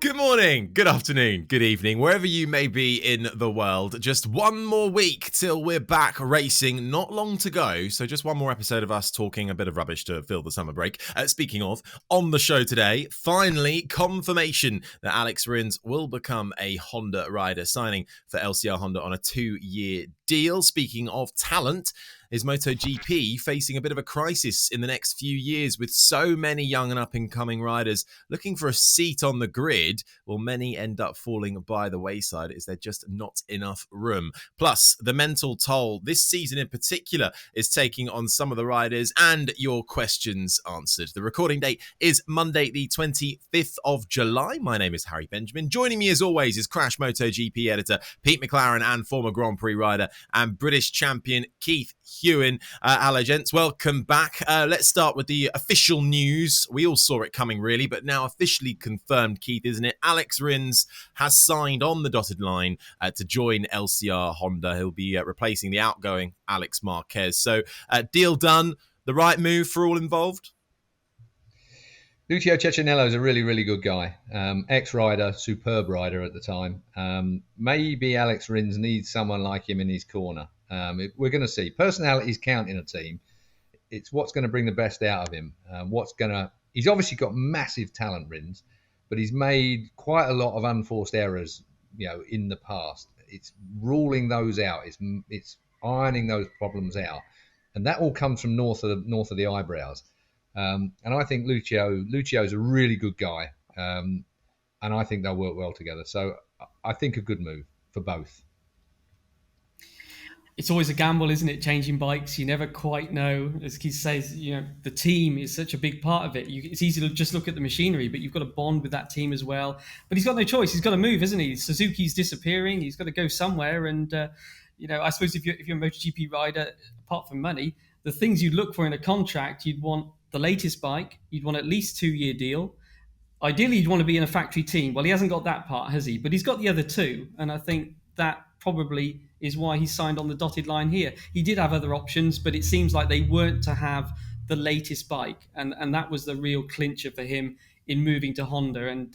Good morning, good afternoon, good evening, wherever you may be in the world. Just one more week till we're back racing, not long to go. So just one more episode of us talking a bit of rubbish to fill the summer break. Speaking of, on the show today, finally confirmation that Alex Rins will become a Honda rider, signing for LCR Honda on a 2-year deal. Speaking of talent, is MotoGP facing a bit of a crisis in the next few years with so many young and up-and-coming riders looking for a seat on the grid? Will many end up falling by the wayside? Is there just not enough room? Plus, the mental toll this season in particular is taking on some of the riders, and your questions answered. The recording date is Monday, the 25th of July. My name is Harry Benjamin. Joining me as always is Crash MotoGP editor Pete McLaren and former Grand Prix rider and British champion Keith Huewen. Hello, gents. Welcome back. Let's start with the official news. We all saw it coming, really, but now officially confirmed, Keith, isn't it? Alex Rins has signed on the dotted line to join LCR Honda. He'll be replacing the outgoing Alex Marquez. So, deal done. The right move for all involved? Lucio Cecchinello is a really, really good guy. Ex-rider, superb rider at the time. Maybe Alex Rins needs someone like him in his corner. We're going to see. Personalities count in a team. It's what's going to bring the best out of him. He's obviously got massive talent, Rins, but he's made quite a lot of unforced errors, in the past. It's ruling those out. It's ironing those problems out, and that all comes from north of the eyebrows. And I think Lucio's a really good guy, and I think they'll work well together. So I think a good move for both. It's always a gamble, isn't it? Changing bikes, you never quite know. As Keith says, the team is such a big part of it. It's easy to just look at the machinery, but you've got to bond with that team as well. But he's got no choice. He's got to move, isn't he? Suzuki's disappearing. He's got to go somewhere. And I suppose if you're a MotoGP rider, apart from money, the things you'd look for in a contract, you'd want the latest bike. You'd want at least 2-year deal. Ideally, you'd want to be in a factory team. Well, he hasn't got that part, has he? But he's got the other two, and I think that probably is why he signed on the dotted line here. He did have other options, but it seems like they weren't to have the latest bike, and that was the real clincher for him in moving to Honda. And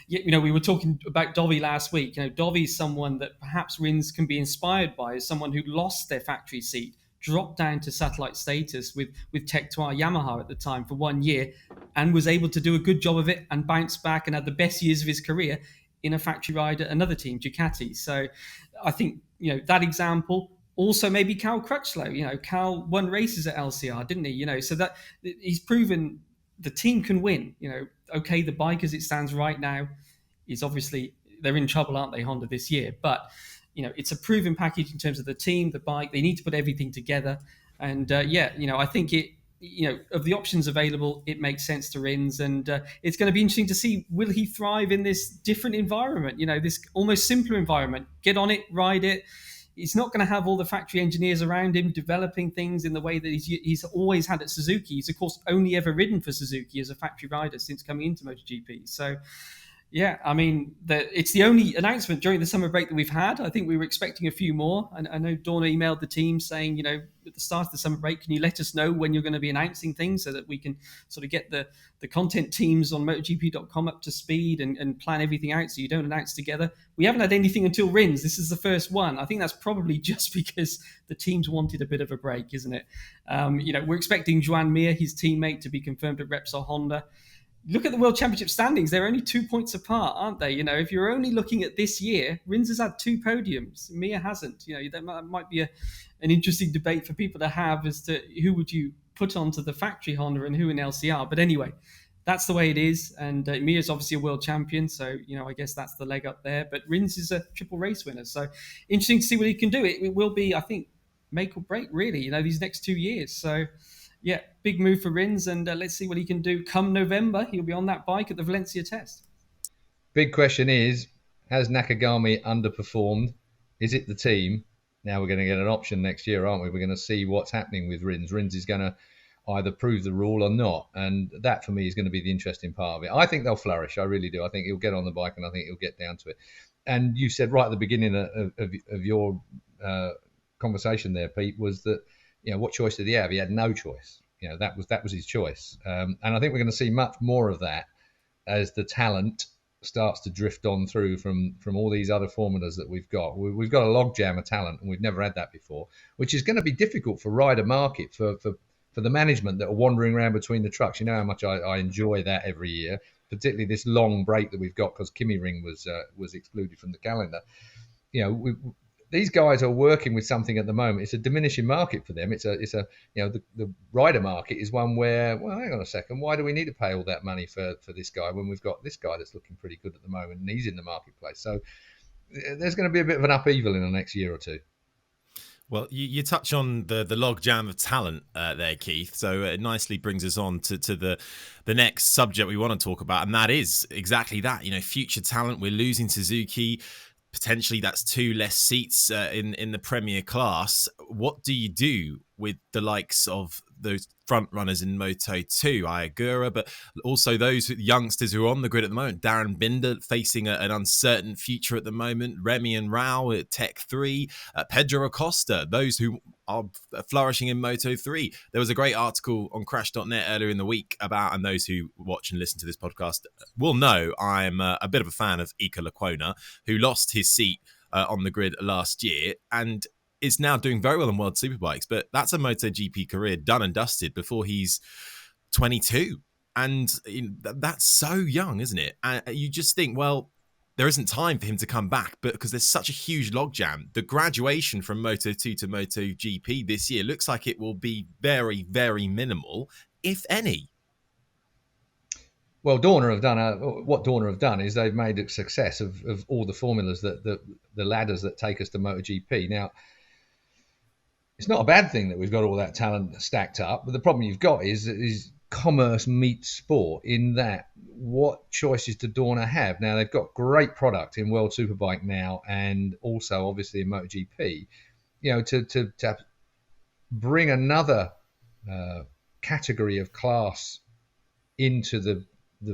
we were talking about Dovi last week. Dovi is someone that perhaps Rins can be inspired by, as someone who lost their factory seat, dropped down to satellite status with Tech Trois Yamaha at the time for 1 year, and was able to do a good job of it and bounce back and had the best years of his career in a factory ride at another team, Ducati. So I think, that example. Also maybe Cal Crutchlow. Cal won races at LCR, didn't he? So that he's proven the team can win. Okay, the bike as it stands right now is obviously, they're in trouble, aren't they, Honda, this year? But, it's a proven package in terms of the team, the bike. They need to put everything together. And I think it, of the options available, it makes sense to Rins, and it's going to be interesting to see, will he thrive in this different environment, this almost simpler environment? Get on it, ride it. He's not going to have all the factory engineers around him developing things in the way that he's always had at Suzuki. He's, of course, only ever ridden for Suzuki as a factory rider since coming into MotoGP. So, yeah, I mean, it's the only announcement during the summer break that we've had. I think we were expecting a few more. And I know Dorna emailed the team saying, at the start of the summer break, can you let us know when you're going to be announcing things so that we can sort of get the content teams on MotoGP.com up to speed and plan everything out so you don't announce together. We haven't had anything until Rins. This is the first one. I think that's probably just because the teams wanted a bit of a break, isn't it? We're expecting Joan Mir, his teammate, to be confirmed at Repsol Honda. Look at the World Championship standings. They're only 2 points apart, aren't they? If you're only looking at this year, Rins has had 2 podiums. Mir hasn't. That might be an interesting debate for people to have as to who would you put onto the factory Honda and who in LCR. But anyway, that's the way it is. And Mir's obviously a world champion. So, I guess that's the leg up there. But Rins is a triple race winner. So interesting to see what he can do. It will be, I think, make or break, really, these next 2 years. So, yeah, big move for Rins, and let's see what he can do come November. He'll be on that bike at the Valencia test. Big question is, has Nakagami underperformed? Is it the team? Now we're going to get an option next year, aren't we? We're going to see what's happening with Rins. Rins is going to either prove the rule or not, and that for me is going to be the interesting part of it. I think they'll flourish. I really do. I think he'll get on the bike, and I think he'll get down to it. And you said right at the beginning of your conversation there, Pete, was that, what choice did he have? He had no choice. That was his choice. And I think we're going to see much more of that as the talent starts to drift on through from all these other formulas that we've got. We've got a logjam of talent, and we've never had that before, which is going to be difficult for rider market, for the management that are wandering around between the trucks. You know how much I enjoy that every year, particularly this long break that we've got because Kimi Ring was excluded from the calendar. You know, these guys are working with something at the moment. It's a diminishing market for them. It's a you know, the rider market is one where, well, hang on a second, why do we need to pay all that money for this guy when we've got this guy that's looking pretty good at the moment and he's in the marketplace? So there's going to be a bit of an upheaval in the next year or two. Well, you touch on the log jam of talent there, Keith. So it nicely brings us on to the next subject we want to talk about, and that is exactly that. You know, future talent. We're losing Suzuki. Potentially, that's 2 less seats in the Premier class. What do you do with the likes of those front runners in Moto2, Iagura, but also those youngsters who are on the grid at the moment? Darren Binder facing an uncertain future at the moment. Remy and Rao at Tech 3. Pedro Acosta, those who are flourishing in Moto3. There was a great article on Crash.net earlier in the week about, and those who watch and listen to this podcast will know I'm a bit of a fan of Iker Lecuona, who lost his seat on the grid last year and is now doing very well on World Superbikes, but that's a MotoGP career done and dusted before he's 22. And that's so young, isn't it? And you just think, well, there isn't time for him to come back, but because there's such a huge logjam, the graduation from Moto2 to MotoGP this year looks like it will be very, very minimal, if any. Well, what Dorna have done is they've made a success of all the formulas that the ladders that take us to MotoGP. Now, it's not a bad thing that we've got all that talent stacked up, but the problem you've got is commerce meets sport, in that what choices do Dorna have? Now, they've got great product in World Superbike now, and also obviously in MotoGP. You know, to bring another category of class into the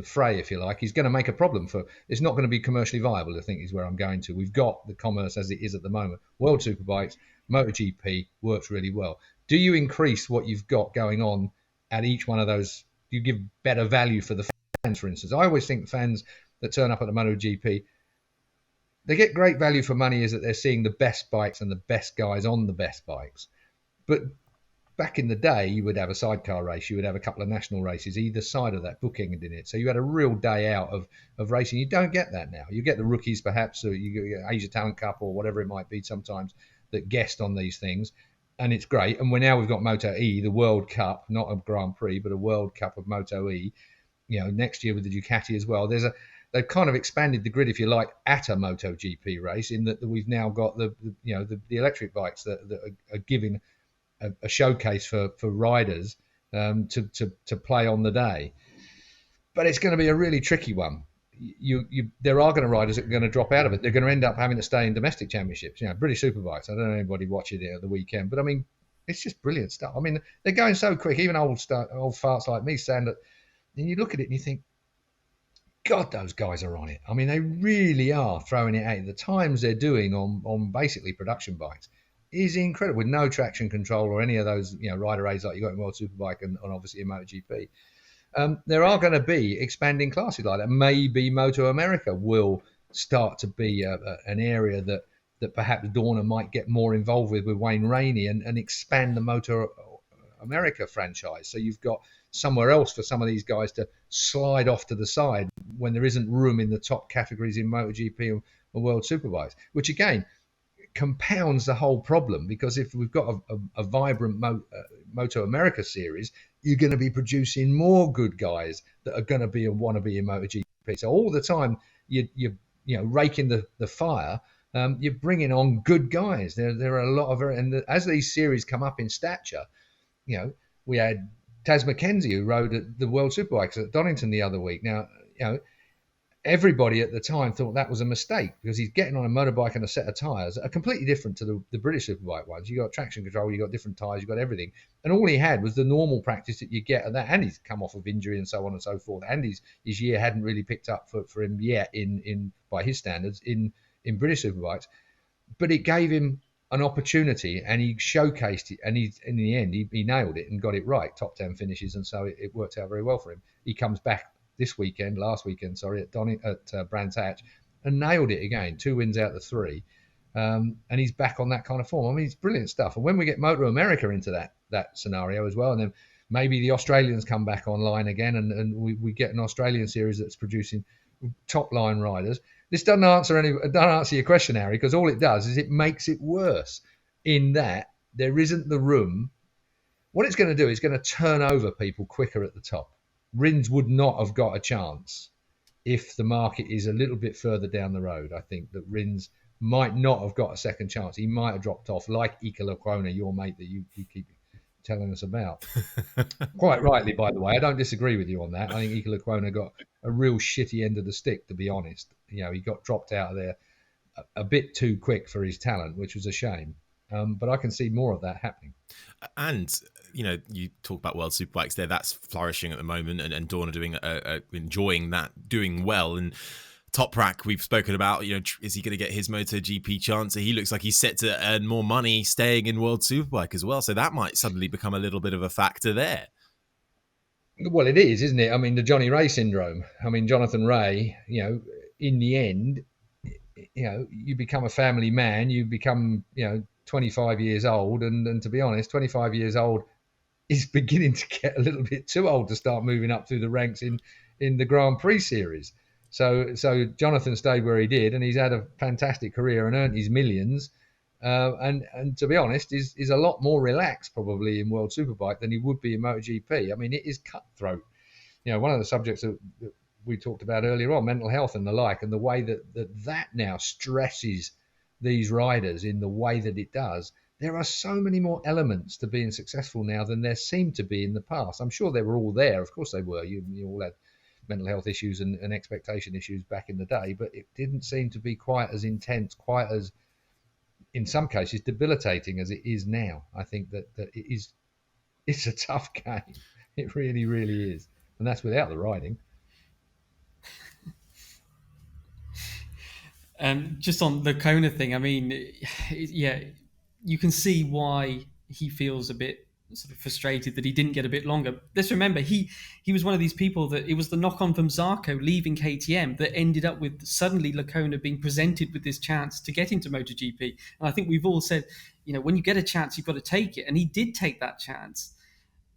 fray, if you like, is going to make a problem for. It's not going to be commercially viable, I think, is where I'm going to. We've got the commerce as it is at the moment. World Superbikes, MotoGP works really well. Do you increase what you've got going on at each one of those? Do you give better value for the fans, for instance? I always think fans that turn up at the MotoGP, they get great value for money, is that they're seeing the best bikes and the best guys on the best bikes. But back in the day, you would have a sidecar race. You would have a couple of national races either side of that, bookended in it. So you had a real day out of racing. You don't get that now. You get the rookies, perhaps, or you get Asia Talent Cup or whatever it might be sometimes, that guest on these things. And it's great. And we've got Moto E, the World Cup, not a Grand Prix, but a World Cup of Moto E. You know, next year with the Ducati as well. They've kind of expanded the grid, if you like, at a MotoGP race, in that we've now got the electric bikes that are giving a showcase for riders to play on the day. But it's going to be a really tricky one. There are going to riders that are going to drop out of it. They're going to end up having to stay in domestic championships. You know, British Superbikes. I don't know anybody watching it at the weekend, but I mean, it's just brilliant stuff. I mean, they're going so quick. Even old farts like me stand that, and you look at it and you think, God, those guys are on it. I mean, they really are throwing it at you. The times they're doing on basically production bikes is incredible, with no traction control or any of those, you know, rider aids like you got in World Superbike and obviously in MotoGP. There are going to be expanding classes like that. Maybe Moto America will start to be an area that perhaps Dorna might get more involved with Wayne Rainey and expand the Moto America franchise. So you've got somewhere else for some of these guys to slide off to the side when there isn't room in the top categories in MotoGP and World Superbikes, which again compounds the whole problem, because if we've got a vibrant Moto America series, you're going to be producing more good guys that are going to want to be in MotoGP. So all the time you're raking the fire, you're bringing on good guys. There are a lot of, and as these series come up in stature, you know, we had Taz McKenzie, who rode at the World Superbikes at Donington the other week. Now, you know, everybody at the time thought that was a mistake, because he's getting on a motorbike and a set of tyres that are completely different to the British Superbike ones. You got traction control, you got different tyres, you got everything, and all he had was the normal practice that you get at that. And he's come off of injury and so on and so forth. And his year hadn't really picked up for him yet in by his standards in British Superbikes, but it gave him an opportunity, and he showcased it, and in the end he nailed it and got it right. Top 10 finishes, and so it worked out very well for him. He comes back last weekend, at Brands Hatch, and nailed it again. 2 wins out of 3. And he's back on that kind of form. I mean, it's brilliant stuff. And when we get Moto America into that scenario as well, and then maybe the Australians come back online again, and we get an Australian series that's producing top line riders. This doesn't answer your question, Harry, because all it does is it makes it worse in that there isn't the room. What it's going to do is going to turn over people quicker at the top. Rins would not have got a chance if the market is a little bit further down the road. I think that Rins might not have got a second chance. He might have dropped off, like Iker Lecuona, your mate that you keep telling us about. Quite rightly, by the way. I don't disagree with you on that. I think Iker Lecuona got a real shitty end of the stick, to be honest. You know, he got dropped out of there a bit too quick for his talent, which was a shame. But I can see more of that happening. And, you know, you talk about World Superbikes there, that's flourishing at the moment, and Dorna enjoying that, doing well. And Toprak, we've spoken about, you know, is he going to get his MotoGP chance? He looks like he's set to earn more money staying in World Superbike as well. So that might suddenly become a little bit of a factor there. Well, it is, isn't it? I mean, the Johnny Ray syndrome. I mean, Jonathan Ray, you know, in the end, you know, you become a family man, you become, you know, 25 years old. And to be honest, 25 years old is beginning to get a little bit too old to start moving up through the ranks in the Grand Prix series. So Jonathan stayed where he did, and he's had a fantastic career and earned his millions. And to be honest, is a lot more relaxed probably in World Superbike than he would be in MotoGP. I mean, it is cutthroat. You know, one of the subjects that we talked about earlier on, mental health and the like, and the way that now stresses these riders in the way that it does. There are so many more elements to being successful now than there seemed to be in the past. I'm sure they were all there. Of course they were. You all had mental health issues and expectation issues back in the day, but it didn't seem to be quite as intense, quite as, in some cases, debilitating as it is now. I think that it's a tough game. It really, really is. And that's without the riding. Just on the Kona thing, I mean, yeah, you can see why he feels a bit sort of frustrated that he didn't get a bit longer. Let's remember, he was one of these people that it was the knock-on from Zarco leaving KTM that ended up with suddenly Lecuona being presented with this chance to get into MotoGP. And I think we've all said, you know, when you get a chance, you've got to take it. And he did take that chance.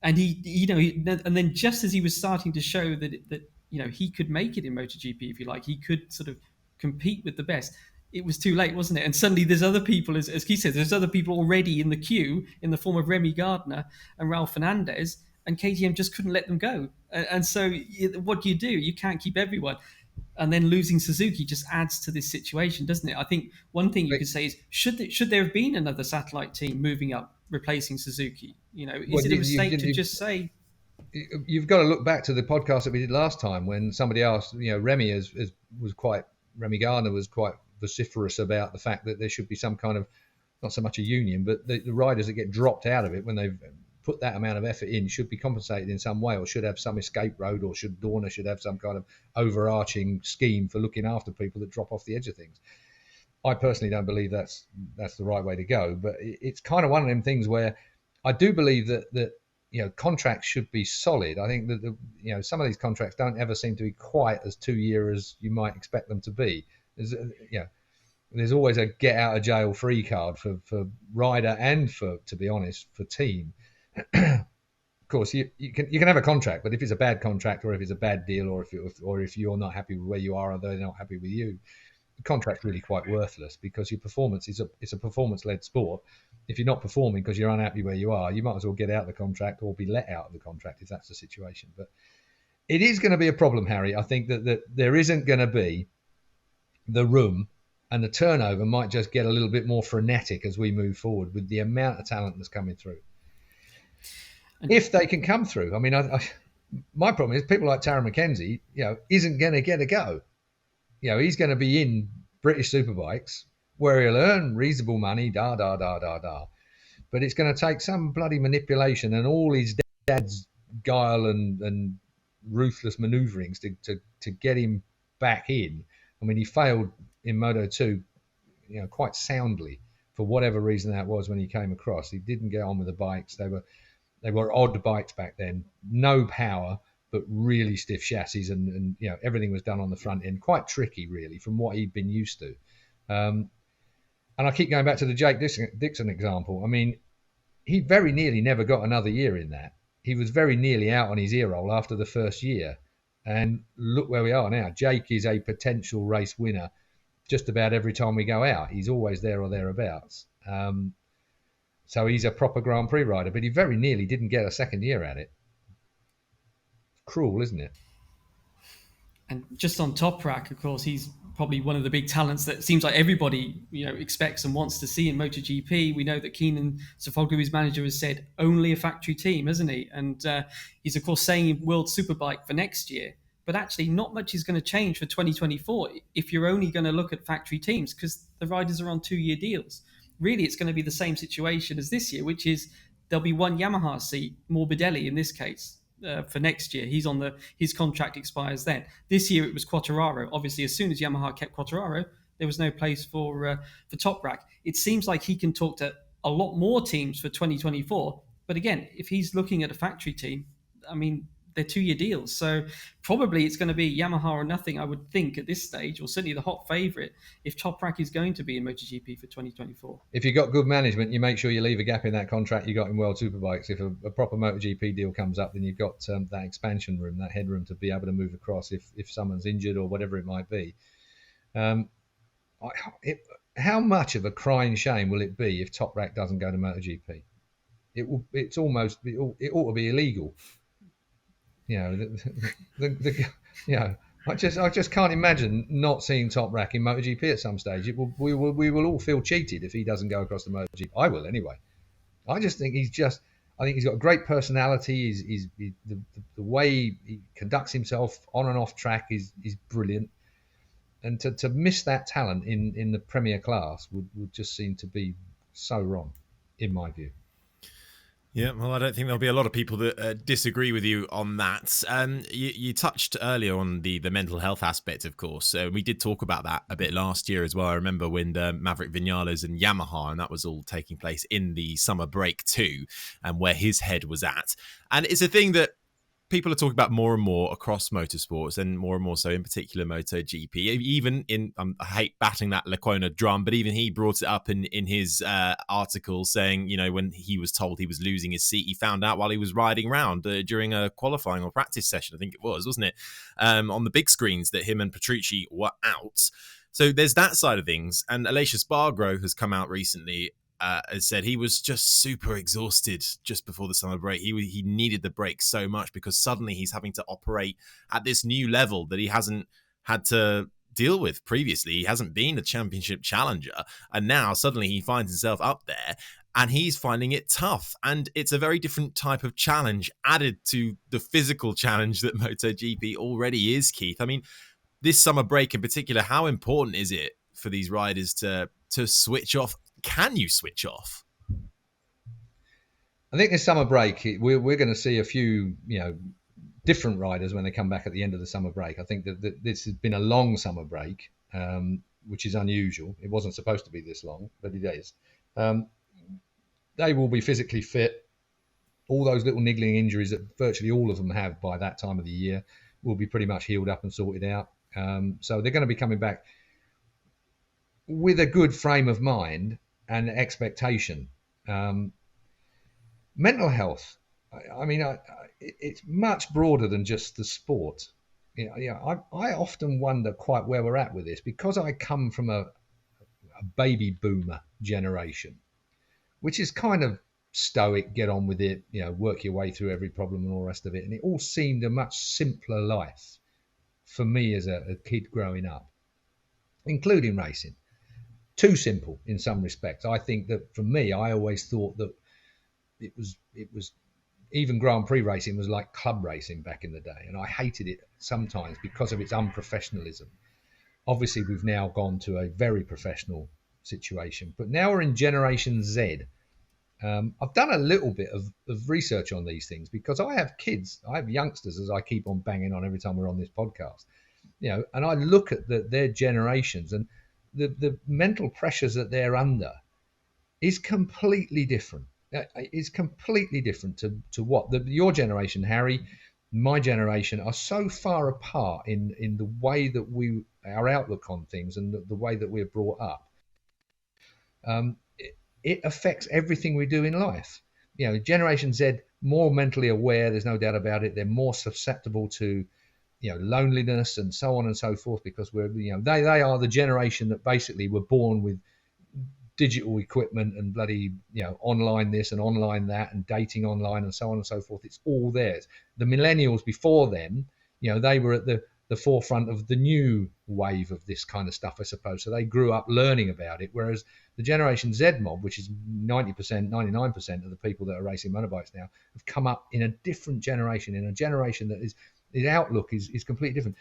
And and then just as he was starting to show that you know, he could make it in MotoGP, if you like, he could sort of compete with the best, it was too late, wasn't it? And suddenly there's other people, as Keith says, there's other people already in the queue in the form of Remy Gardner and Raul Fernandez, and KTM just couldn't let them go. And so what do? You can't keep everyone. And then losing Suzuki just adds to this situation, doesn't it? I think one thing you could say is, should there have been another satellite team moving up, replacing Suzuki? You know, is it a mistake to just say... You've got to look back to the podcast that we did last time when somebody asked, you know, Remy Gardner was quite vociferous about the fact that there should be some kind of, not so much a union, but the riders that get dropped out of it when they've put that amount of effort in should be compensated in some way, or should have some escape road, or Dorna should have some kind of overarching scheme for looking after people that drop off the edge of things. I personally don't believe that's the right way to go, but it's kind of one of them things where I do believe that you know, contracts should be solid. I think that you know, some of these contracts don't ever seem to be quite as 2 year as you might expect them to be. There's always a get out of jail free card for rider and for, to be honest, for team. Of course, you can have a contract, but if it's a bad contract, or if it's a bad deal, or if you're not happy with where you are, or they're not happy with you, the contract's really quite worthless, because your performance it's a performance-led sport. If you're not performing because you're unhappy where you are, you might as well get out of the contract or be let out of the contract if that's the situation. But it is going to be a problem, Harry. I think that there isn't going to be the room, and the turnover might just get a little bit more frenetic as we move forward with the amount of talent that's coming through. If they can come through. I mean, my problem is people like Taron McKenzie, you know, isn't going to get a go. You know, he's going to be in British Superbikes where he'll earn reasonable money, But it's going to take some bloody manipulation and all his dad's guile and ruthless manoeuvrings to get him back in. I mean, he failed in Moto2, you know, quite soundly for whatever reason that was when he came across. He didn't get on with the bikes. They were odd bikes back then. No power, but really stiff chassis, and everything was done on the front end. Quite tricky, really, from what he'd been used to. And I keep going back to the Jake Dixon example. I mean, he very nearly never got another year in that. He was very nearly out on his ear roll after the first year. And look where we are now. Jake is a potential race winner just about every time we go out. He's always there or thereabouts. So he's a proper Grand Prix rider, but he very nearly didn't get a second year at it. Cruel, isn't it? And just on Toprak, of course, he's probably one of the big talents that seems like everybody expects and wants to see in MotoGP. We know that Keenan Sofoglu, his manager, has said only a factory team, hasn't he? And he's of course saying World Superbike for next year, but actually not much is going to change for 2024 if you're only going to look at factory teams, because the riders are on 2-year deals. Really, it's going to be the same situation as this year, which is there'll be one Yamaha seat, Morbidelli in this case. For next year, his contract expires then. This year it was Quartararo. Obviously, as soon as Yamaha kept Quartararo, there was no place for Toprak. It seems like he can talk to a lot more teams for 2024. But again, if he's looking at a factory team, I mean, they're 2-year deals. So probably it's going to be Yamaha or nothing, I would think, at this stage, or certainly the hot favourite if Toprak is going to be in MotoGP for 2024. If you've got good management, you make sure you leave a gap in that contract you got in World Superbikes. If a proper MotoGP deal comes up, then you've got that expansion room, that headroom to be able to move across if someone's injured or whatever it might be. How much of a crying shame will it be if Toprak doesn't go to MotoGP? It ought to be illegal. I just can't imagine not seeing Toprak in MotoGP at some stage. We will all feel cheated if he doesn't go across the MotoGP. I will anyway. I just think he's got a great personality. The way he conducts himself on and off track is brilliant. And to miss that talent in the Premier class would just seem to be so wrong, in my view. Yeah, well, I don't think there'll be a lot of people that disagree with you on that. You touched earlier on the mental health aspect, of course. We did talk about that a bit last year as well. I remember when Maverick Vinales and Yamaha, and that was all taking place in the summer break too, and where his head was at. And it's a thing that people are talking about more and more across motorsports, and more so in particular MotoGP. Even I hate batting that Lecuona drum, but even he brought it up in his article saying, when he was told he was losing his seat, he found out while he was riding around during a qualifying or practice session, I think it was, wasn't it? On the big screens that him and Petrucci were out. So there's that side of things. And Aleix Espargaro has come out recently, has said he was just super exhausted just before the summer break. He needed the break so much because suddenly he's having to operate at this new level that he hasn't had to deal with previously. He hasn't been a championship challenger, and now suddenly he finds himself up there and he's finding it tough. And it's a very different type of challenge added to the physical challenge that MotoGP already is, Keith. I mean, this summer break in particular, how important is it for these riders to switch off? Can you switch off? I think this summer break, we're going to see a few, different riders when they come back at the end of the summer break. I think that this has been a long summer break, which is unusual. It wasn't supposed to be this long, but it is. They will be physically fit. All those little niggling injuries that virtually all of them have by that time of the year will be pretty much healed up and sorted out. So they're going to be coming back with a good frame of mind and expectation. Mental health, I mean, it's much broader than just the sport. I often wonder quite where we're at with this, because I come from a baby boomer generation, which is kind of stoic, get on with it, work your way through every problem and all the rest of it. And it all seemed a much simpler life for me as a kid growing up, including racing. Too simple in some respects. I think that for me, I always thought that it was even Grand Prix racing was like club racing back in the day, and I hated it sometimes because of its unprofessionalism. Obviously, we've now gone to a very professional situation, but now we're in Generation Z. I've done a little bit of research on these things because I have kids, I have youngsters, as I keep on banging on every time we're on this podcast, and I look at their generations, and the mental pressures that they're under is completely different. It's completely different to what your generation, Harry. my generation are so far apart in the way that our outlook on things and the way that we're brought up. It affects everything we do in life. Generation Z, more mentally aware, there's no doubt about it. They're more susceptible to loneliness and so on and so forth, because they are the generation that basically were born with digital equipment and bloody online this and online that and dating online and so on and so forth. It's all theirs. The millennials before them, they were at the forefront of the new wave of this kind of stuff, I suppose. So they grew up learning about it, whereas the Generation Z mob, which is 90%, 99% of the people that are racing motorbikes now, have come up in a different generation, in a generation that is, the outlook is completely different.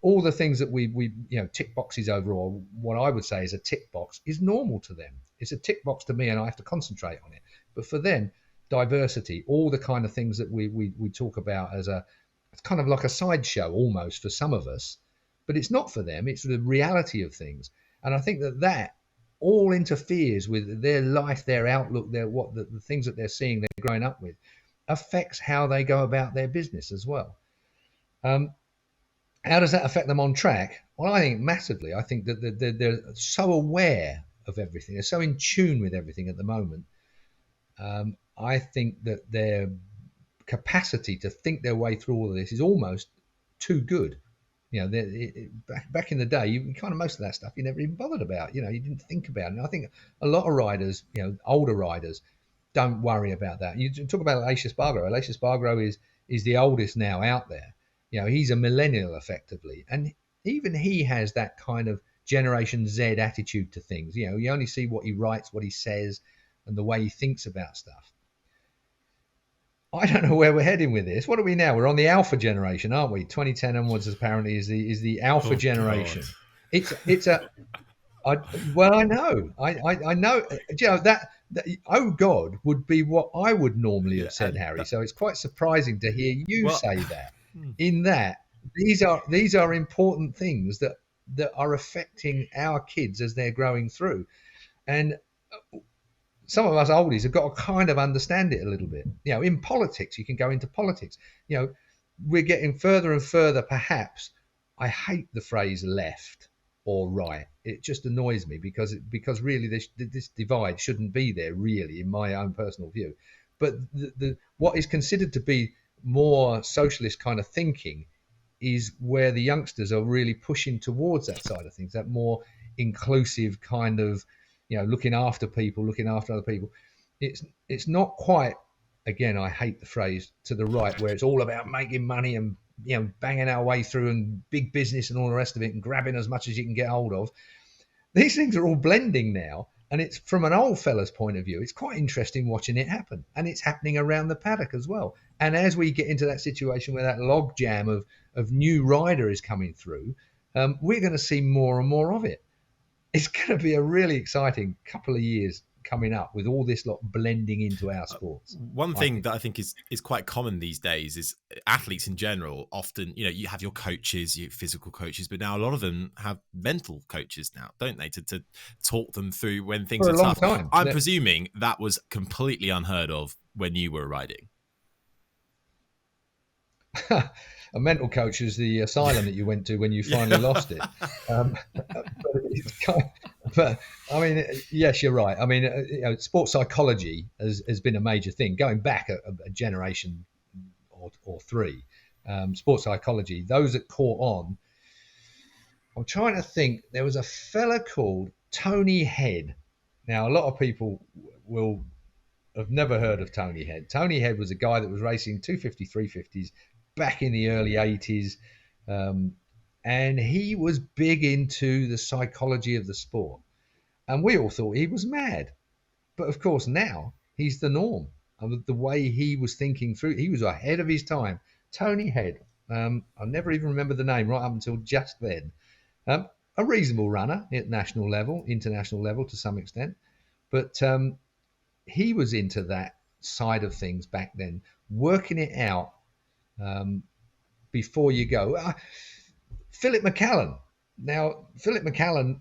All the things that we tick boxes over, or what I would say is a tick box, is normal to them. It's a tick box to me, and I have to concentrate on it. But for them, diversity, all the kind of things that we talk about as it's kind of like a sideshow almost for some of us, but it's not for them. It's the reality of things, and I think that all interferes with their life, their outlook, the things that they're seeing, they're growing up with, affects how they go about their business as well. How does that affect them on track? Well, I think massively. I think that they're so aware of everything. They're so in tune with everything at the moment. I think that their capacity to think their way through all of this is almost too good. Back in the day, most of that stuff you never even bothered about. You didn't think about it. And I think a lot of riders, older riders, don't worry about that. You talk about Aleix Espargaro. Aleix Espargaro is the oldest now out there. He's a millennial effectively, and even he has that kind of Generation Z attitude to things. You only see what he writes, what he says, and the way he thinks about stuff. I don't know where we're heading with this. What are we now? We're on the alpha generation, aren't we? 2010 onwards apparently is the alpha generation. God. I know. I know. That oh God would be what I would normally have said, Harry. So it's quite surprising to hear you say that. In that these are important things that are affecting our kids as they're growing through, and some of us oldies have got to kind of understand it a little bit. In politics, you can go into politics. We're getting further and further. Perhaps I hate the phrase left or right. It just annoys me because really this divide shouldn't be there, really, in my own personal view. But what is considered to be more socialist kind of thinking is where the youngsters are really pushing towards that side of things, that more inclusive kind of, looking after people, looking after other people. It's not quite, again, I hate the phrase, to the right, where it's all about making money and banging our way through and big business and all the rest of it and grabbing as much as you can get hold of. These things are all blending now. And it's, from an old fella's point of view, it's quite interesting watching it happen. And it's happening around the paddock as well. And as we get into that situation where that log jam of new rider is coming through, we're going to see more and more of it. It's going to be a really exciting couple of years coming up with all this lot blending into our sports. One thing that I think is quite common these days is athletes in general often, you have your coaches, your physical coaches, but now a lot of them have mental coaches now, don't they, to talk them through when things are tough. Time. I'm presuming that was completely unheard of when you were riding. A mental coach is the asylum that you went to when you finally lost it. But I mean, yes, you're right. I mean, sports psychology has been a major thing going back a generation or three. Sports psychology, those that caught on. I'm trying to think. There was a fella called Tony Head. Now, a lot of people will have never heard of Tony Head. Tony Head was a guy that was racing 250, 350s back in the early 80s. And he was big into the psychology of the sport. And we all thought he was mad. But of course, now he's the norm. The way he was thinking through, he was ahead of his time. Tony Head. I never even remember the name right up until just then. A reasonable runner at national level, international level to some extent. But he was into that side of things back then, working it out before you go. Philip McLaren. Now, Philip McLaren,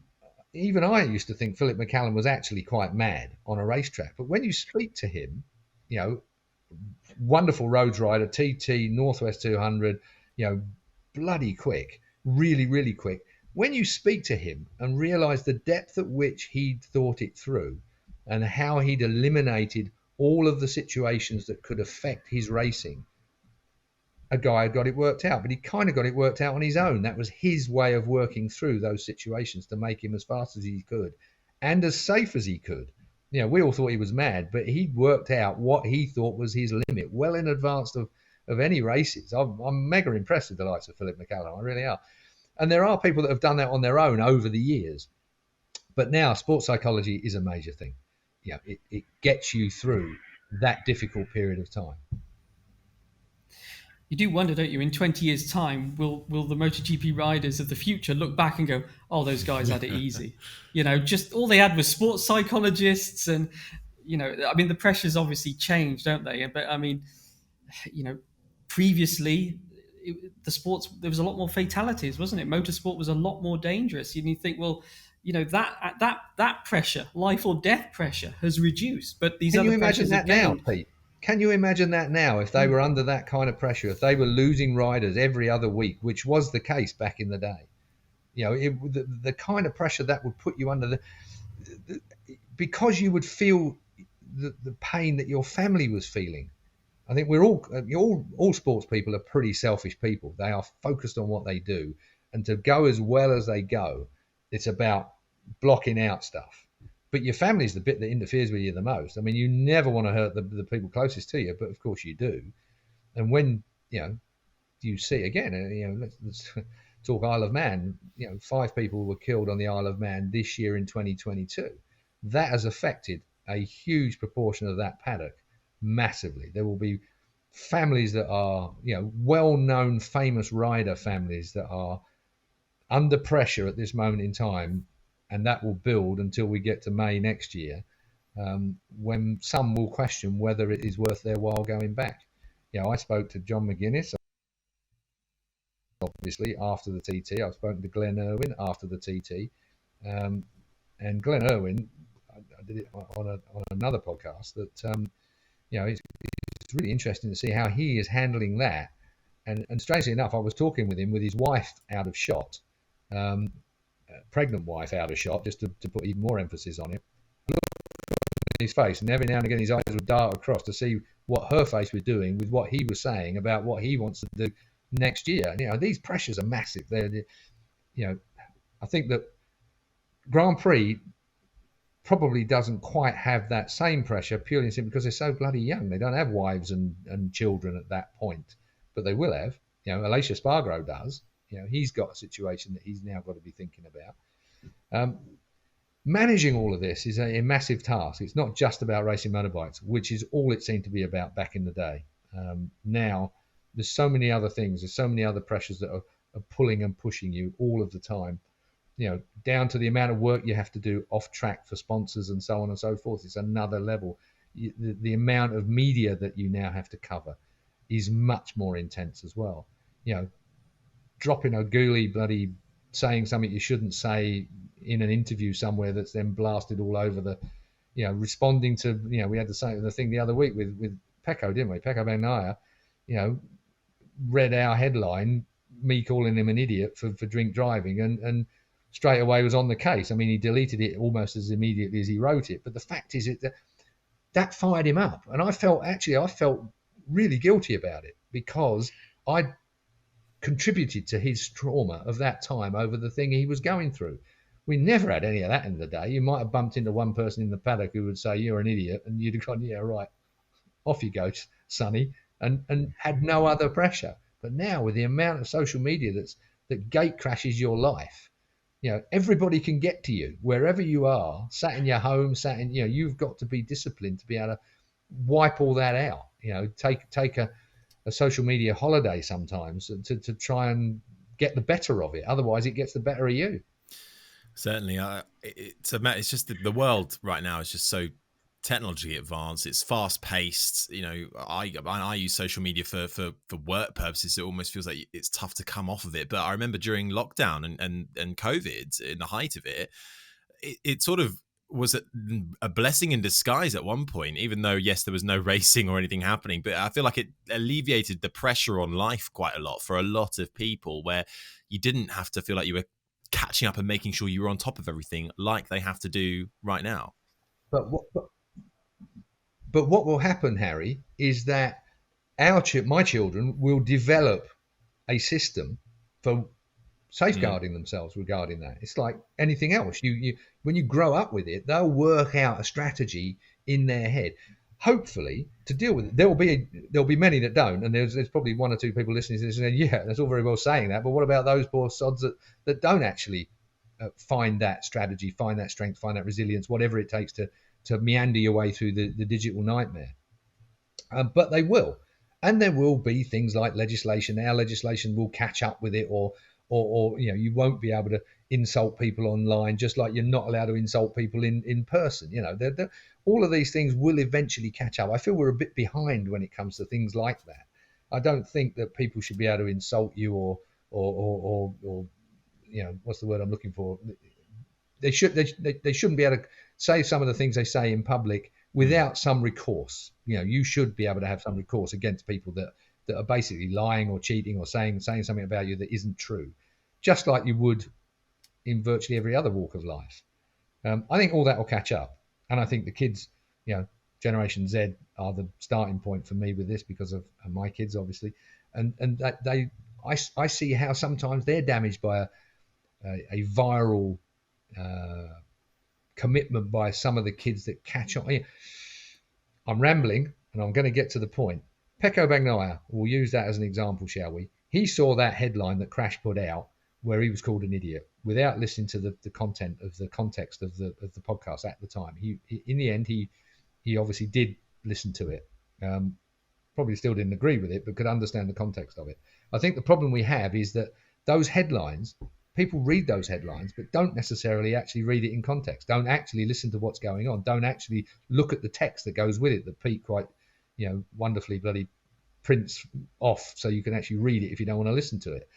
even I used to think Philip McLaren was actually quite mad on a racetrack. But when you speak to him, wonderful roads rider, TT, Northwest 200, bloody quick, really, really quick. When you speak to him and realise the depth at which he'd thought it through and how he'd eliminated all of the situations that could affect his racing, a guy had got it worked out, but he kind of got it worked out on his own. That was his way of working through those situations to make him as fast as he could and as safe as he could. We all thought he was mad, but he worked out what he thought was his limit well in advance of any races. I'm mega impressed with the likes of Philip McLaren. I really are. And there are people that have done that on their own over the years. But now sports psychology is a major thing. It gets you through that difficult period of time. You do wonder, don't you, in 20 years' time, will the MotoGP riders of the future look back and go, oh, those guys had it easy? Just all they had was sports psychologists and, the pressures obviously change, don't they? But, previously, the sports, there was a lot more fatalities, wasn't it? Motorsport was a lot more dangerous. And you think, well, that pressure, life or death pressure, has reduced. But these other pressures have gained. Can you imagine that now, Pete? Can you imagine that now if they were under that kind of pressure, if they were losing riders every other week, which was the case back in the day? The kind of pressure that would put you under because you would feel the pain that your family was feeling. I think we're all sports people are pretty selfish people. They are focused on what they do, and to go as well as they go, it's about blocking out stuff. But your family's the bit that interferes with you the most. I mean, you never want to hurt the people closest to you, but of course you do. And when, you see again, let's talk Isle of Man, 5 people were killed on the Isle of Man this year in 2022. That has affected a huge proportion of that paddock massively. There will be families that are, well-known, famous rider families that are under pressure at this moment in time. And that will build until we get to May next year, when some will question whether it is worth their while going back. I spoke to John McGuinness, obviously, after the TT. I've spoken to Glenn Irwin after the TT. And Glenn Irwin, I did it on another podcast, that, it's really interesting to see how he is handling that. And strangely enough, I was talking with him with his wife out of shot. Pregnant wife out of shot, just to put even more emphasis on it. Look at his face, and every now and again his eyes would dart across to see what her face was doing with what he was saying about what he wants to do next year. These pressures are massive. I think that Grand Prix probably doesn't quite have that same pressure purely and simply because they're so bloody young. They don't have wives and children at that point, but they will have. Aleix Espargaro does. He's got a situation that he's now got to be thinking about. Managing all of this is a massive task. It's not just about racing motorbikes, which is all it seemed to be about back in the day. Now, there's so many other things. There's so many other pressures that are pulling and pushing you all of the time. Down to the amount of work you have to do off track for sponsors and so on and so forth. It's another level. The amount of media that you now have to cover is much more intense as well. Dropping a ghoulie bloody saying something you shouldn't say in an interview somewhere that's then blasted all over the, responding to, we had the thing the other week with Pecco, didn't we? Pecco Bagnaia, read our headline, me calling him an idiot for drink driving, and straight away was on the case. I mean, he deleted it almost as immediately as he wrote it. But the fact is that fired him up. And I felt really guilty about it because I contributed to his trauma of that time over the thing he was going through. We never had any of that in the day. You might have bumped into one person in the paddock who would say, you're an idiot, and you'd have gone, yeah, right, off you go, Sonny, and had no other pressure. But now with the amount of social media that gate crashes your life, everybody can get to you wherever you are, sat in your home, you've got to be disciplined to be able to wipe all that out. Take a social media holiday sometimes to try and get the better of it. Otherwise, it gets the better of you. Certainly. It's just the world right now is just so technologically advanced. It's fast paced. I use social media for work purposes. It almost feels like it's tough to come off of it. But I remember during lockdown and COVID, in the height of it, it sort of was a blessing in disguise at one point, even though, yes, there was no racing or anything happening. But I feel like it alleviated the pressure on life quite a lot for a lot of people, where you didn't have to feel like you were catching up and making sure you were on top of everything like they have to do right now. But what will happen, Harry, is that my children will develop a system for safeguarding themselves regarding that. It's like anything else. You when you grow up with it, they'll work out a strategy in their head, hopefully, to deal with it. There'll be many that don't, and there's probably one or two people listening to this and saying, yeah, that's all very well saying that, but what about those poor sods that don't actually find that strategy, find that strength, find that resilience, whatever it takes to meander your way through the digital nightmare. But they will. And there will be things like legislation. Our legislation will catch up with it, or you won't be able to insult people online, just like you're not allowed to insult people in person. All of these things will eventually catch up. I feel we're a bit behind when it comes to things like that. I don't think that people should be able to insult you or what's the word I'm looking for? They shouldn't be able to say some of the things they say in public without some recourse. You should be able to have some recourse against people that are basically lying or cheating or saying something about you that isn't true, just like you would in virtually every other walk of life. I think all that will catch up, and I think the kids, Generation Z, are the starting point for me with this because of my kids, obviously, and that I see how sometimes they're damaged by a viral commitment by some of the kids that catch on. I'm rambling, and I'm going to get to the point. Pecco Bagnaia, we'll use that as an example, shall we? He saw that headline that Crash put out where he was called an idiot without listening to the content of the context of the podcast at the time. He in the end, he obviously did listen to it. Probably still didn't agree with it, but could understand the context of it. I think the problem we have is that those headlines, people read those headlines, but don't necessarily actually read it in context, don't actually listen to what's going on, don't actually look at the text that goes with it that Pete quite wonderfully bloody prints off so you can actually read it if you don't want to listen to it.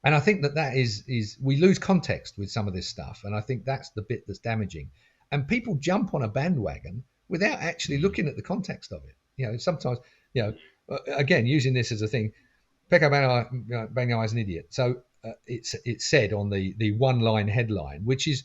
And I think that is we lose context with some of this stuff, and I think that's the bit that's damaging. And people jump on a bandwagon without actually looking at the context of it. Sometimes, again, using this as a thing, Pecco Bagnaia is an idiot. So it's said on the one-line headline, which is,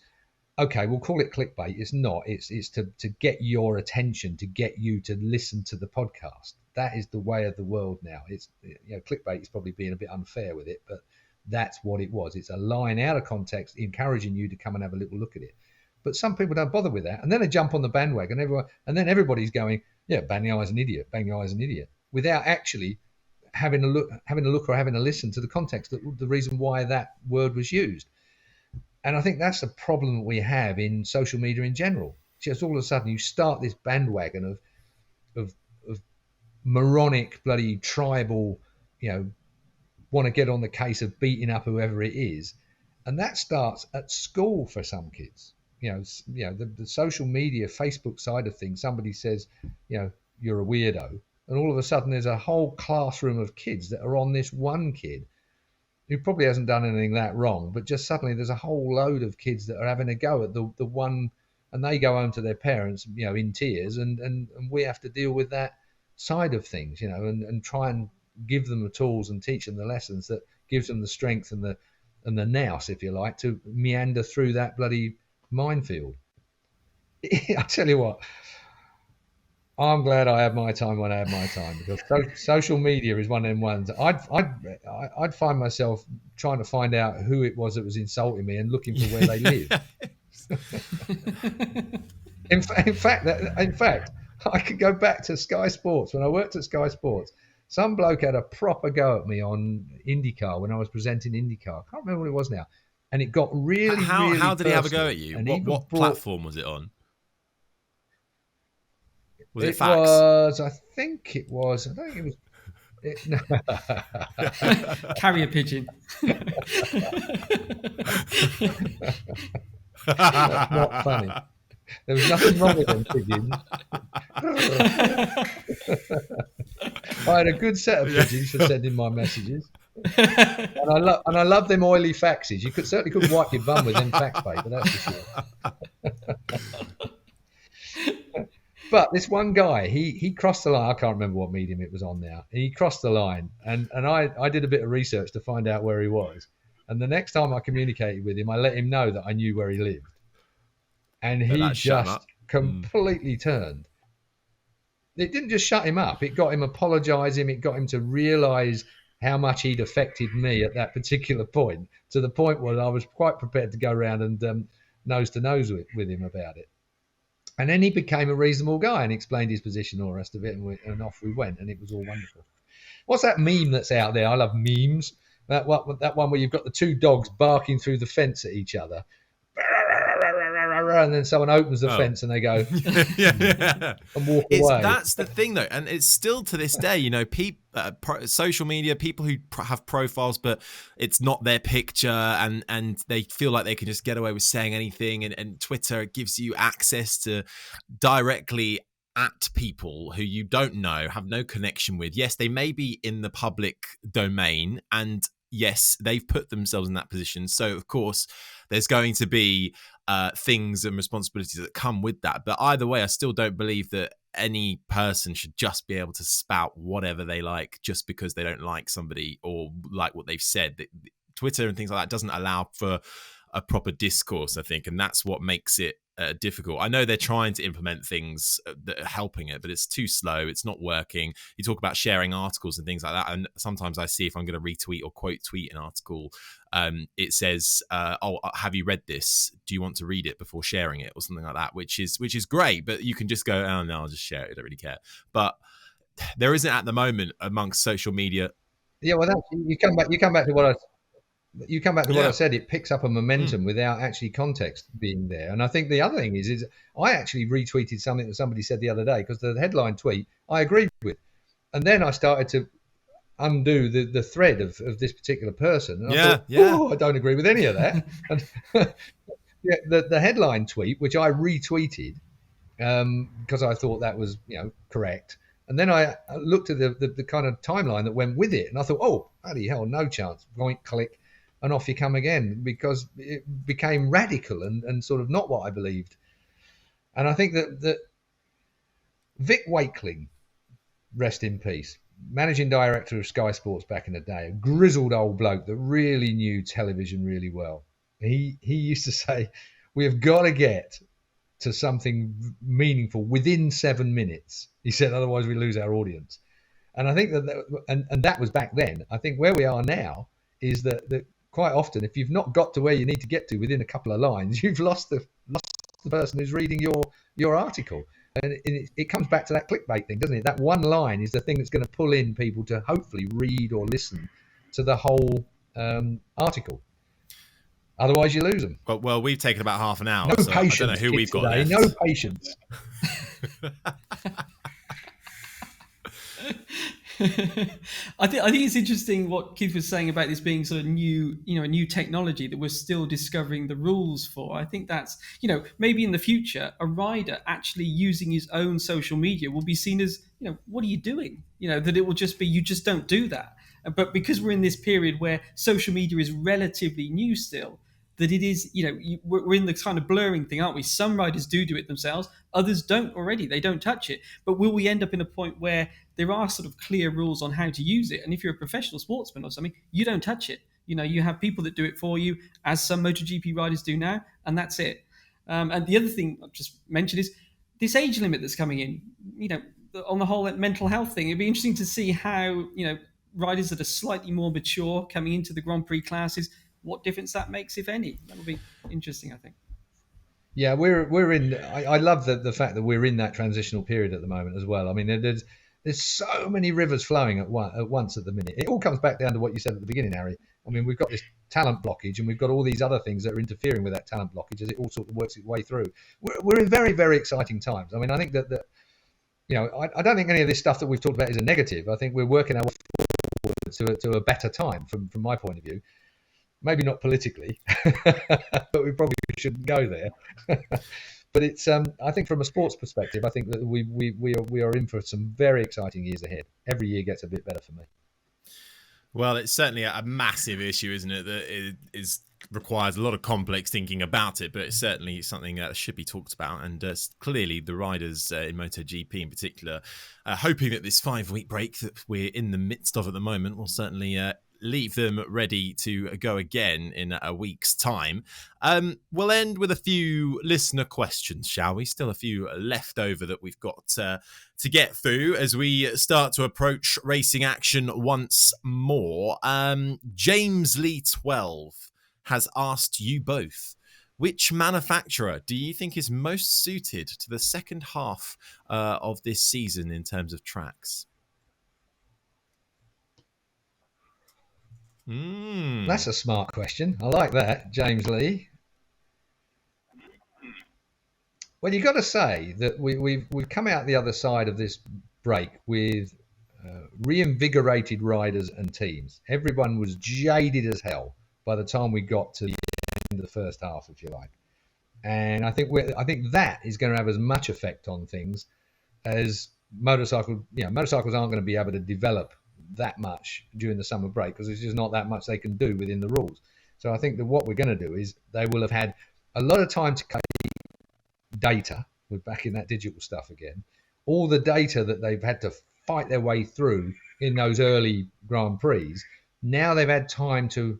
okay, we'll call it clickbait. It's not. It's to get your attention, to get you to listen to the podcast. That is the way of the world now. It's clickbait is probably being a bit unfair with it, but that's what it was. It's a line out of context, encouraging you to come and have a little look at it. But some people don't bother with that, and then they jump on the bandwagon. Then everybody's going, yeah, Bagnaia is an idiot. Bagnaia is an idiot, without actually having a look or having a listen to the context, the reason why that word was used. And I think that's the problem that we have in social media in general. Just all of a sudden you start this bandwagon of moronic, bloody tribal, want to get on the case of beating up whoever it is. And that starts at school for some kids. The social media, Facebook side of things, somebody says, you're a weirdo. And all of a sudden there's a whole classroom of kids that are on this one kid who probably hasn't done anything that wrong, but just suddenly there's a whole load of kids that are having a go at the one, and they go home to their parents, in tears, and we have to deal with that side of things, and try and give them the tools and teach them the lessons that gives them the strength and the nous, if you like, to meander through that bloody minefield. I tell you what, I'm glad I had my time when I had my time, because social media is one of them ones. I'd find myself trying to find out who it was that was insulting me and looking for where they live. in fact, I could go back to Sky Sports. When I worked at Sky Sports, some bloke had a proper go at me on IndyCar when I was presenting IndyCar. I can't remember what it was now. And it got really, How did he have a personal. go at you? What platform was it on? Was it fax? I think it was. No. Carrier pigeon. That's not funny. There was nothing wrong with them pigeons. I had a good set of pigeons for sending my messages, and I love them oily faxes. You certainly couldn't wipe your bum with them fax paper, that's for sure. But this one guy, he crossed the line. I can't remember what medium it was on now. He crossed the line, and I did a bit of research to find out where he was. And the next time I communicated with him, I let him know that I knew where he lived. And he just completely turned. It didn't just shut him up. It got him apologising. It got him to realise how much he'd affected me at that particular point, to the point where I was quite prepared to go around and nose to nose with him about it. And then he became a reasonable guy and explained his position, all the rest of it, and off we went, and it was all wonderful. What's that meme that's out there? I love memes. That one where you've got the two dogs barking through the fence at each other, and then someone opens the fence and they go and walk away. That's the thing, though, and it's still to this day, you know, social media, people who have profiles, but it's not their picture, and they feel like they can just get away with saying anything, and Twitter gives you access to directly at people who you don't know, have no connection with. Yes, they may be in the public domain, and yes, they've put themselves in that position. So, of course, there's going to be things and responsibilities that come with that. But either way, I still don't believe that any person should just be able to spout whatever they like just because they don't like somebody or like what they've said. Twitter and things like that doesn't allow for a proper discourse, I think, and that's what makes it difficult. I know they're trying to implement things that are helping it, but it's too slow. It's not working. You talk about sharing articles and things like that, and sometimes I see if I'm going to retweet or quote tweet an article, it says, "Oh, have you read this? Do you want to read it before sharing it?" or something like that, which is great. But you can just go, "Oh no, I'll just share it. I don't really care." But there isn't at the moment amongst social media. Yeah, well, you come back to what I said. It picks up a momentum without actually context being there. And I think the other thing is I actually retweeted something that somebody said the other day because the headline tweet I agreed with, and then I started to undo the thread of this particular person. And I thought, I don't agree with any of that. And the headline tweet, which I retweeted because I thought that was correct. And then I looked at the kind of timeline that went with it, and I thought, oh, bloody hell, no chance. Point, click. And off you come again, because it became radical and sort of not what I believed. And I think that Vic Wakeling, rest in peace, managing director of Sky Sports back in the day, a grizzled old bloke that really knew television really well. He used to say, we have got to get to something meaningful within 7 minutes. He said, otherwise we lose our audience. And I think and that was back then. I think where we are now is that quite often, if you've not got to where you need to get to within a couple of lines, you've lost the person who's reading your article. And it comes back to that clickbait thing, doesn't it? That one line is the thing that's going to pull in people to hopefully read or listen to the whole article. Otherwise, you lose them. Well, we've taken about half an hour. No so patience. I don't know who we've got today. left. No patience. I think it's interesting what Keith was saying about this being sort of new, a new technology that we're still discovering the rules for. I think that's, maybe in the future, a rider actually using his own social media will be seen as, what are you doing? That it will just be, you just don't do that. But because we're in this period where social media is relatively new still, that it is, we're in the kind of blurring thing, aren't we? Some riders do it themselves, others don't already. They don't touch it. But will we end up in a point where there are sort of clear rules on how to use it? And if you're a professional sportsman or something, you don't touch it. You have people that do it for you, as some MotoGP riders do now, and that's it. And the other thing I've just mentioned is this age limit that's coming in, on the whole mental health thing. It'd be interesting to see how, riders that are slightly more mature coming into the Grand Prix classes, what difference that makes, if any. That would be interesting, I think. Yeah, we're in. I love the fact that we're in that transitional period at the moment as well. I mean, there's so many rivers flowing at once at the minute. It all comes back down to what you said at the beginning, Harry. I mean, we've got this talent blockage, and we've got all these other things that are interfering with that talent blockage as it all sort of works its way through. We're in very, very exciting times. I mean, I think that I don't think any of this stuff that we've talked about is a negative. I think we're working our way forward to a better time from my point of view. Maybe not politically, but we probably shouldn't go there. But it's I think from a sports perspective, I think that we are in for some very exciting years ahead. Every year gets a bit better for me. Well, it's certainly a massive issue, isn't it? That requires a lot of complex thinking about it, but it's certainly something that should be talked about. And clearly, the riders in MotoGP in particular, hoping that this 5-week break that we're in the midst of at the moment will certainly leave them ready to go again in a week's time. We'll end with a few listener questions, shall we? Still a few left over that we've got to get through as we start to approach racing action once more. James Lee 12 has asked you both, which manufacturer do you think is most suited to the second half of this season in terms of tracks? That's a smart question. I like that, James Lee. Well, you've got to say that we've come out the other side of this break with reinvigorated riders and teams. Everyone was jaded as hell by the time we got to the end of the first half, if you like. And I think that is going to have as much effect on things as motorcycles. Motorcycles aren't going to be able to develop that much during the summer break because there's just not that much they can do within the rules. So I think that what we're going to do is they will have had a lot of time to collect data. We're back in that digital stuff again. All the data that they've had to fight their way through in those early Grand Prix, now they've had time to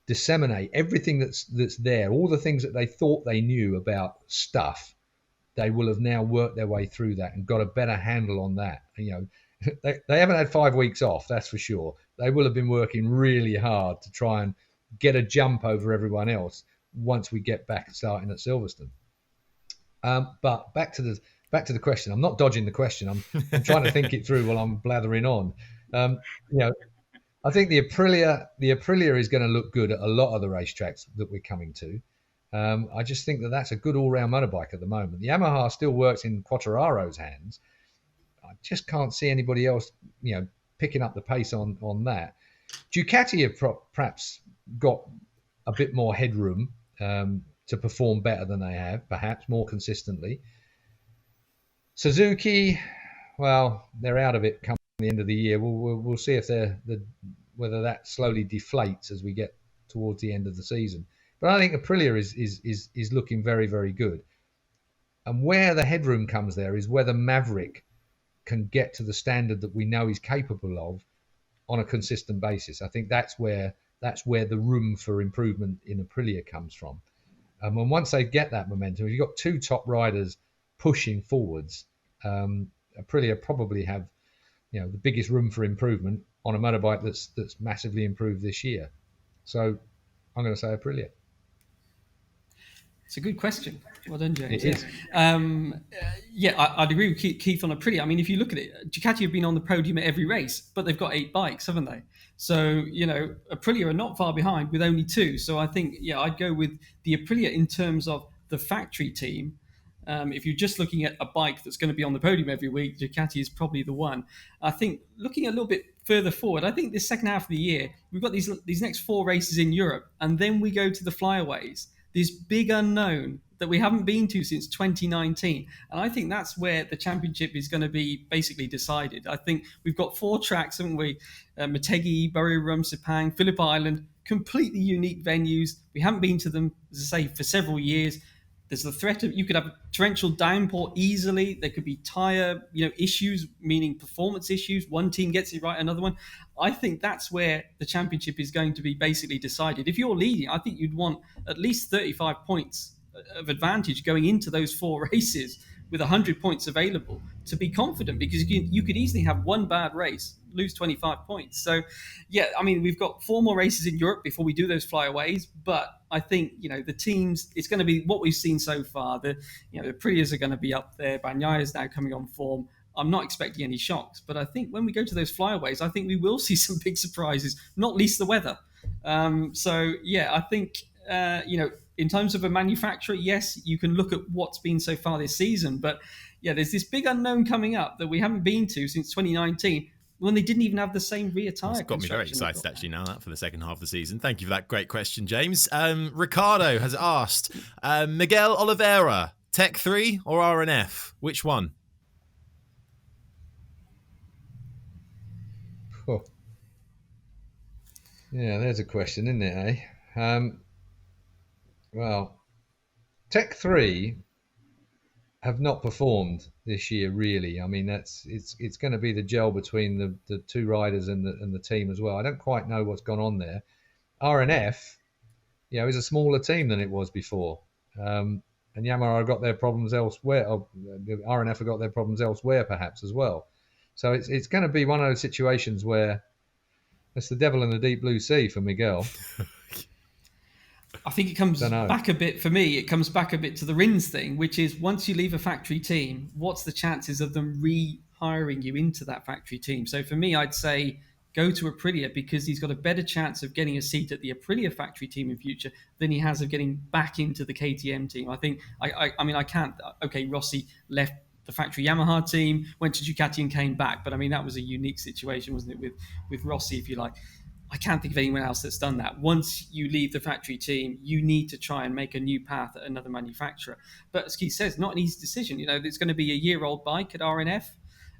disseminate everything that's there, all the things that they thought they knew about stuff. They will have now worked their way through that and got a better handle on that. They haven't had 5 weeks off, that's for sure. They will have been working really hard to try and get a jump over everyone else once we get back starting at Silverstone. But back to the question. I'm not dodging the question. I'm trying to think it through while I'm blathering on. I think the Aprilia is going to look good at a lot of the racetracks that we're coming to. I just think that that's a good all-round motorbike at the moment. The Yamaha still works in Quartararo's hands. I just can't see anybody else, picking up the pace on that. Ducati have perhaps got a bit more headroom to perform better than they have, perhaps more consistently. Suzuki, well, they're out of it come the end of the year. We'll see if whether that slowly deflates as we get towards the end of the season. But I think Aprilia is looking very, very good. And where the headroom comes there is whether Maverick can get to the standard that we know he's capable of on a consistent basis. I think that's where the room for improvement in Aprilia comes from. And once they get that momentum, if you've got two top riders pushing forwards, Aprilia probably have the biggest room for improvement on a motorbike that's massively improved this year. So I'm going to say Aprilia. It's a good question. Well done, James. It is. I'd agree with Keith on Aprilia. I mean, if you look at it, Ducati have been on the podium at every race, but they've got 8 bikes, haven't they? So, Aprilia are not far behind with only 2. So I think, I'd go with the Aprilia in terms of the factory team. If you're just looking at a bike that's going to be on the podium every week, Ducati is probably the one. I think looking a little bit further forward, I think this second half of the year, we've got these next 4 races in Europe, and then we go to the flyaways, this big unknown that we haven't been to since 2019. And I think that's where the championship is going to be basically decided. I think we've got 4 tracks, haven't we? Motegi, Buriram, Sepang, Phillip Island, completely unique venues. We haven't been to them, as I say, for several years. There's the threat of you could have a torrential downpour easily. There could be tyre, issues, meaning performance issues. One team gets it right, another one. I think that's where the championship is going to be basically decided. If you're leading, I think you'd want at least 35 points of advantage going into those 4 races with 100 points available to be confident, because you could easily have one bad race, lose 25 points. So, we've got 4 more races in Europe before we do those flyaways, but I think, the teams, it's going to be what we've seen so far. The Aprilias are going to be up there. Bagnaia is now coming on form. I'm not expecting any shocks, but I think when we go to those flyaways, I think we will see some big surprises, not least the weather. I think, in terms of a manufacturer, yes, you can look at what's been so far this season, but there's this big unknown coming up that we haven't been to since 2019, when they didn't even have the same rear tyre. It's got me very excited actually now for the second half of the season. Thank you for that great question, James. Ricardo has asked, Miguel Oliveira, Tech 3 or RNF? Which one? Oh. Yeah, there's a question, isn't it, eh? Well, Tech 3 have not performed this year, really. I mean, it's going to be the gel between the two riders and the team as well. I don't quite know what's gone on there. RNF, is a smaller team than it was before. And Yamaha got their problems elsewhere. RNF have got their problems elsewhere, perhaps as well. So it's going to be one of those situations where it's the devil in the deep blue sea for Miguel. I think it comes back a bit, for me, it comes back a bit to the Rins thing, which is once you leave a factory team, what's the chances of them rehiring you into that factory team? So for me, I'd say go to Aprilia because he's got a better chance of getting a seat at the Aprilia factory team in future than he has of getting back into the KTM team. I think, I mean, I can't, okay, Rossi left the factory Yamaha team, went to Ducati and came back. But I mean, that was a unique situation, wasn't it, with Rossi, if you like. I can't think of anyone else that's done that. Once you leave the factory team, you need to try and make a new path at another manufacturer. But as Keith says, not an easy decision. It's going to be a year-old bike at RNF,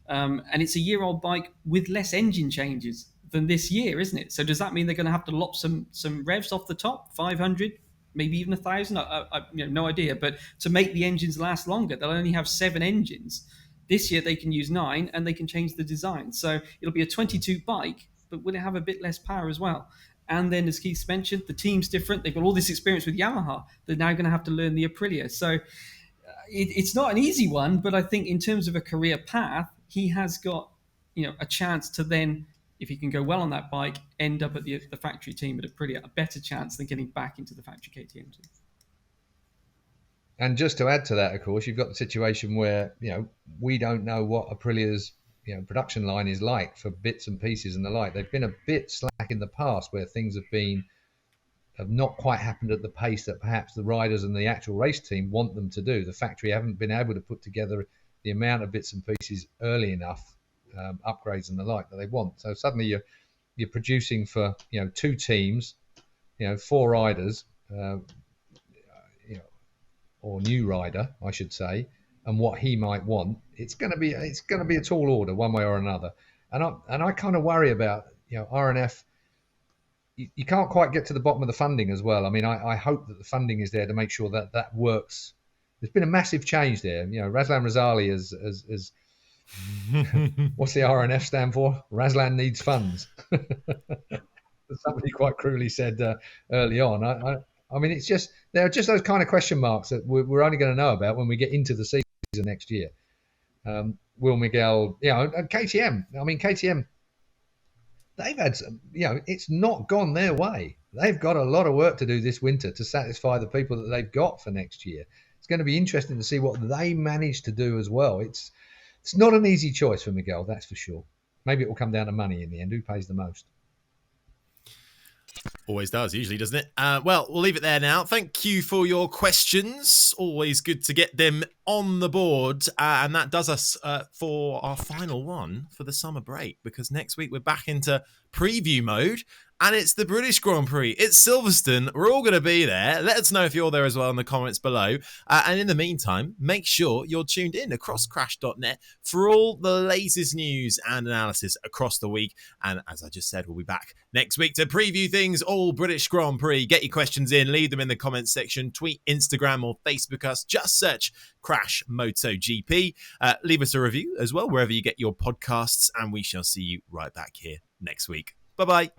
and it's a year-old bike with less engine changes than this year, isn't it? So does that mean they're going to have to lop some revs off the top, 500, maybe even 1,000? No idea. But to make the engines last longer, they'll only have 7 engines. This year they can use 9, and they can change the design. So it'll be a 22 bike, but will it have a bit less power as well? And then, as Keith mentioned, the team's different. They've got all this experience with Yamaha. They're now going to have to learn the Aprilia. So it's not an easy one, but I think in terms of a career path, he has got a chance to then, if he can go well on that bike, end up at the factory team at Aprilia, a better chance than getting back into the factory KTM team. And just to add to that, of course, you've got the situation where we don't know what Aprilia's production line is like for bits and pieces and the like. They've been a bit slack in the past where things have not quite happened at the pace that perhaps the riders and the actual race team want them to do. The factory haven't been able to put together the amount of bits and pieces early enough, upgrades and the like that they want. So suddenly you're producing for 2 teams, 4 riders, or new rider, I should say, and what he might want. It's going to be a tall order one way or another. And I kind of worry about RNF. You can't quite get to the bottom of the funding as well. I mean, I hope that the funding is there to make sure that works. There's been a massive change there. Razlan Razali is what's the RNF stand for? Razlan needs funds. Somebody quite cruelly said early on. I mean, there are just those kind of question marks that we're only going to know about when we get into the season next year. Will Miguel, and KTM. I mean, KTM, they've had some, it's not gone their way. They've got a lot of work to do this winter to satisfy the people that they've got for next year. It's going to be interesting to see what they manage to do as well. It's not an easy choice for Miguel, that's for sure. Maybe it will come down to money in the end. Who pays the most? Always does, usually, doesn't it? Well, we'll leave it there now. Thank you for your questions. Always good to get them on the board. And that does us for our final one for the summer break, because next week we're back into preview mode. And it's the British Grand Prix. It's Silverstone. We're all going to be there. Let us know if you're there as well in the comments below. And in the meantime, make sure you're tuned in across crash.net for all the latest news and analysis across the week. And as I just said, we'll be back next week to preview things all British Grand Prix. Get your questions in. Leave them in the comments section. Tweet, Instagram or Facebook us. Just search Crash MotoGP. Leave us a review as well, wherever you get your podcasts. And we shall see you right back here next week. Bye-bye.